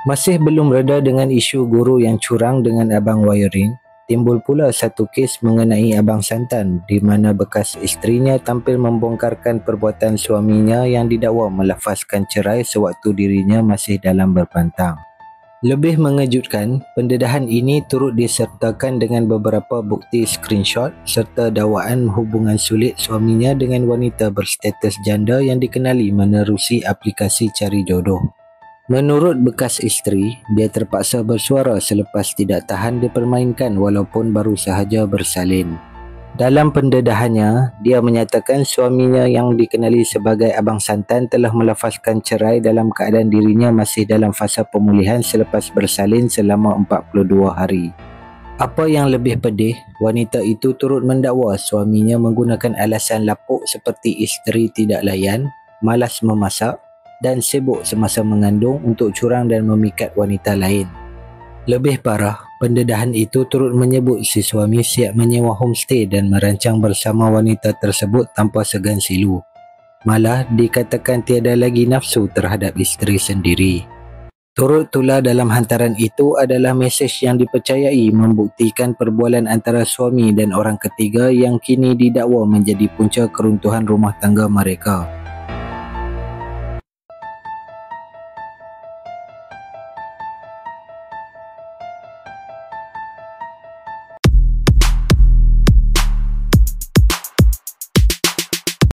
Masih belum reda dengan isu guru yang curang dengan Abang Wayorin, timbul pula satu kes mengenai Abang Santan di mana bekas isterinya tampil membongkarkan perbuatan suaminya yang didakwa melafazkan cerai sewaktu dirinya masih dalam berpantang. Lebih mengejutkan, pendedahan ini turut disertakan dengan beberapa bukti screenshot serta dakwaan hubungan sulit suaminya dengan wanita berstatus janda yang dikenali menerusi aplikasi cari jodoh. Menurut bekas isteri, dia terpaksa bersuara selepas tidak tahan dipermainkan walaupun baru sahaja bersalin. Dalam pendedahannya, dia menyatakan suaminya yang dikenali sebagai Abang Santan telah melafazkan cerai dalam keadaan dirinya masih dalam fasa pemulihan selepas bersalin selama 42 hari. Apa yang lebih pedih, wanita itu turut mendakwa suaminya menggunakan alasan lapuk seperti isteri tidak layan, malas memasak dan sibuk semasa mengandung untuk curang dan memikat wanita lain. Lebih parah, pendedahan itu turut menyebut si suami siap menyewa homestay dan merancang bersama wanita tersebut tanpa segan silu. Malah dikatakan tiada lagi nafsu terhadap isteri sendiri. Turut tular dalam hantaran itu adalah mesej yang dipercayai membuktikan perbualan antara suami dan orang ketiga yang kini didakwa menjadi punca keruntuhan rumah tangga mereka.